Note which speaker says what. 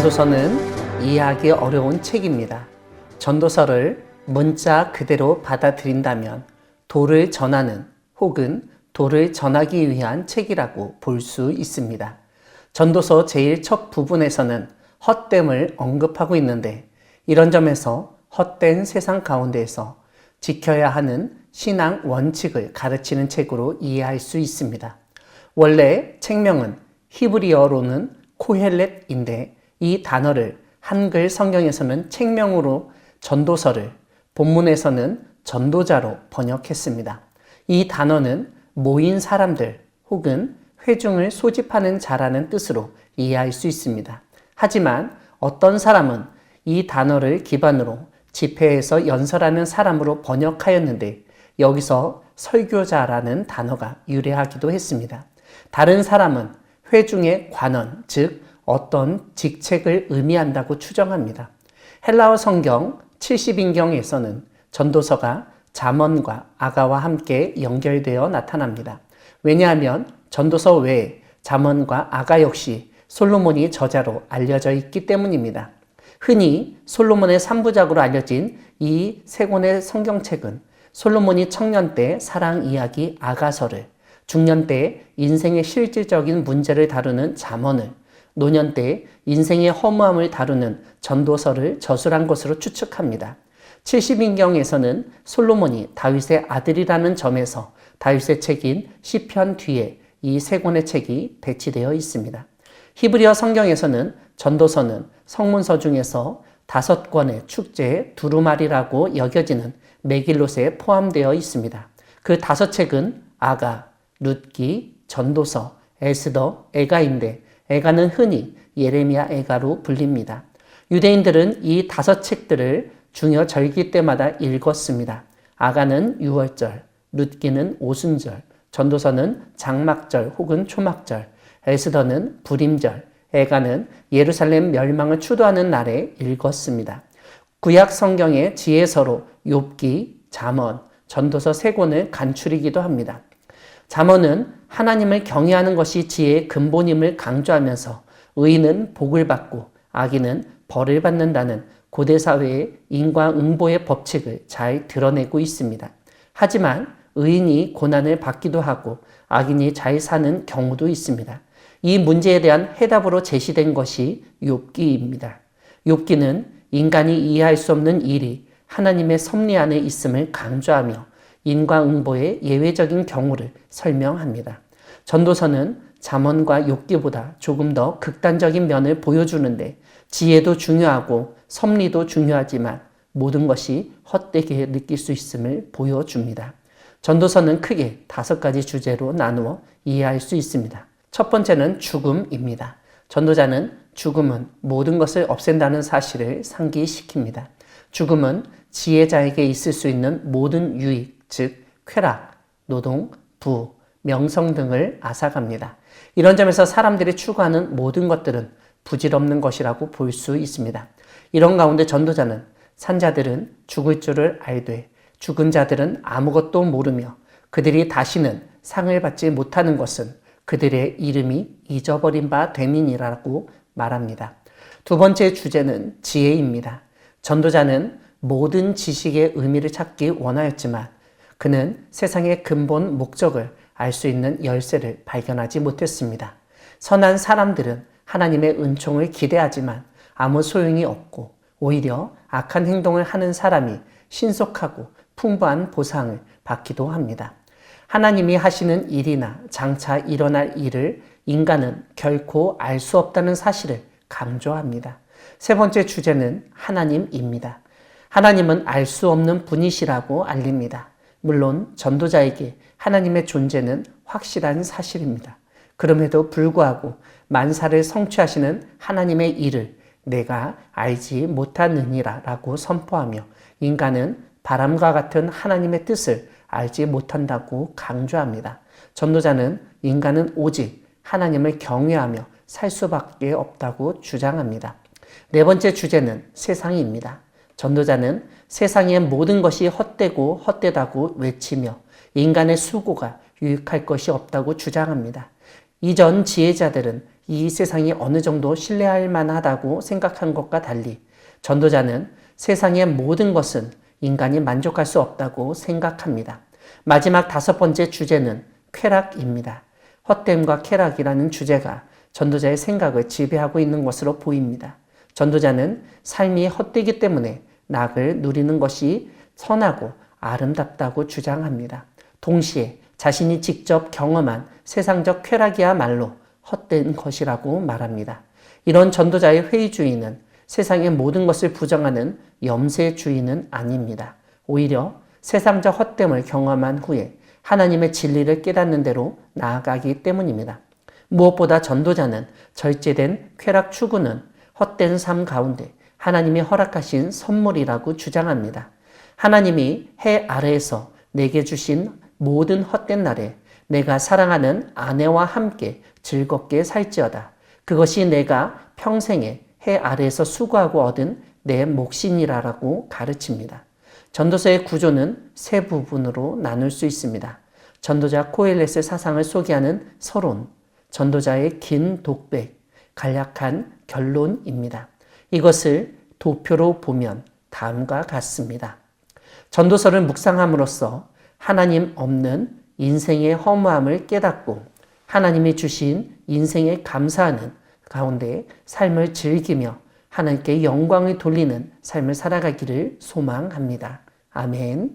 Speaker 1: 전도서는 이해하기 어려운 책입니다. 전도서를 문자 그대로 받아들인다면 도를 전하는 혹은 도를 전하기 위한 책이라고 볼 수 있습니다. 전도서 제일 첫 부분에서는 헛됨을 언급하고 있는데, 이런 점에서 헛된 세상 가운데에서 지켜야 하는 신앙 원칙을 가르치는 책으로 이해할 수 있습니다. 원래 책명은 히브리어로는 코헬렛인데, 이 단어를 한글 성경에서는 책명으로 전도서를, 본문에서는 전도자로 번역했습니다. 이 단어는 모인 사람들 혹은 회중을 소집하는 자라는 뜻으로 이해할 수 있습니다. 하지만 어떤 사람은 이 단어를 기반으로 집회에서 연설하는 사람으로 번역하였는데, 여기서 설교자라는 단어가 유래하기도 했습니다. 다른 사람은 회중의 관원, 즉 어떤 직책을 의미한다고 추정합니다. 헬라어 성경 70인경에서는 전도서가 잠언과 아가와 함께 연결되어 나타납니다. 왜냐하면 전도서 외에 잠언과 아가 역시 솔로몬이 저자로 알려져 있기 때문입니다. 흔히 솔로몬의 3부작으로 알려진 이 세 권의 성경책은 솔로몬이 청년 때 사랑 이야기 아가서를, 중년 때 인생의 실질적인 문제를 다루는 잠언을, 노년 때 인생의 허무함을 다루는 전도서를 저술한 것으로 추측합니다. 70인경에서는 솔로몬이 다윗의 아들이라는 점에서 다윗의 책인 시편 뒤에 이 세 권의 책이 배치되어 있습니다. 히브리어 성경에서는 전도서는 성문서 중에서 5권의 축제의 두루마리라고 여겨지는 메길롯에 포함되어 있습니다. 그 5책은 아가, 룻기, 전도서, 에스더, 에가인데, 에가는 흔히 예레미야 에가로 불립니다. 유대인들은 이 5책들을 중요 절기 때마다 읽었습니다. 아가는 유월절, 룻기는 오순절, 전도서는 장막절 혹은 초막절, 에스더는 불임절, 에가는 예루살렘 멸망을 추도하는 날에 읽었습니다. 구약 성경의 지혜서로 욥기, 잠언, 전도서 3권을 간추리기도 합니다. 잠언은 하나님을 경외하는 것이 지혜의 근본임을 강조하면서 의인은 복을 받고 악인은 벌을 받는다는 고대사회의 인과응보의 법칙을 잘 드러내고 있습니다. 하지만 의인이 고난을 받기도 하고 악인이 잘 사는 경우도 있습니다. 이 문제에 대한 해답으로 제시된 것이 욥기입니다. 욥기는 인간이 이해할 수 없는 일이 하나님의 섭리 안에 있음을 강조하며 인과응보의 예외적인 경우를 설명합니다. 전도서는 잠언과 욥기보다 조금 더 극단적인 면을 보여주는데, 지혜도 중요하고 섭리도 중요하지만 모든 것이 헛되게 느낄 수 있음을 보여줍니다. 전도서는 크게 5가지 주제로 나누어 이해할 수 있습니다. 첫 번째는 죽음입니다. 전도자는 죽음은 모든 것을 없앤다는 사실을 상기시킵니다. 죽음은 지혜자에게 있을 수 있는 모든 유익, 즉 쾌락, 노동, 부, 명성 등을 앗아갑니다. 이런 점에서 사람들이 추구하는 모든 것들은 부질없는 것이라고 볼 수 있습니다. 이런 가운데 전도자는 산자들은 죽을 줄을 알되 죽은 자들은 아무것도 모르며 그들이 다시는 상을 받지 못하는 것은 그들의 이름이 잊어버린 바 됨이니라고 말합니다. 두 번째 주제는 지혜입니다. 전도자는 모든 지식의 의미를 찾기 원하였지만 그는 세상의 근본 목적을 알 수 있는 열쇠를 발견하지 못했습니다. 선한 사람들은 하나님의 은총을 기대하지만 아무 소용이 없고, 오히려 악한 행동을 하는 사람이 신속하고 풍부한 보상을 받기도 합니다. 하나님이 하시는 일이나 장차 일어날 일을 인간은 결코 알 수 없다는 사실을 강조합니다. 세 번째 주제는 하나님입니다. 하나님은 알 수 없는 분이시라고 알립니다. 물론 전도자에게 하나님의 존재는 확실한 사실입니다. 그럼에도 불구하고 만사를 성취하시는 하나님의 일을 내가 알지 못하느니라 라고 선포하며 인간은 바람과 같은 하나님의 뜻을 알지 못한다고 강조합니다. 전도자는 인간은 오직 하나님을 경외하며 살 수밖에 없다고 주장합니다. 네 번째 주제는 세상입니다. 전도자는 세상의 모든 것이 헛되고 헛되다고 외치며 인간의 수고가 유익할 것이 없다고 주장합니다. 이전 지혜자들은 이 세상이 어느 정도 신뢰할 만하다고 생각한 것과 달리 전도자는 세상의 모든 것은 인간이 만족할 수 없다고 생각합니다. 마지막 5번째 주제는 쾌락입니다. 헛됨과 쾌락이라는 주제가 전도자의 생각을 지배하고 있는 것으로 보입니다. 전도자는 삶이 헛되기 때문에 낙을 누리는 것이 선하고 아름답다고 주장합니다. 동시에 자신이 직접 경험한 세상적 쾌락이야말로 헛된 것이라고 말합니다. 이런 전도자의 회의주의는 세상의 모든 것을 부정하는 염세주의는 아닙니다. 오히려 세상적 헛됨을 경험한 후에 하나님의 진리를 깨닫는 대로 나아가기 때문입니다. 무엇보다 전도자는 절제된 쾌락 추구는 헛된 삶 가운데 하나님이 허락하신 선물이라고 주장합니다. 하나님이 해 아래에서 내게 주신 모든 헛된 날에 내가 사랑하는 아내와 함께 즐겁게 살지어다. 그것이 내가 평생에 해 아래에서 수고하고 얻은 내 몫이니라라고 가르칩니다. 전도서의 구조는 세 부분으로 나눌 수 있습니다. 전도자 코엘렛의 사상을 소개하는 서론, 전도자의 긴 독백, 간략한 결론입니다. 이것을 도표로 보면 다음과 같습니다. 전도서를 묵상함으로써 하나님 없는 인생의 허무함을 깨닫고 하나님이 주신 인생에 감사하는 가운데 삶을 즐기며 하나님께 영광을 돌리는 삶을 살아가기를 소망합니다. 아멘.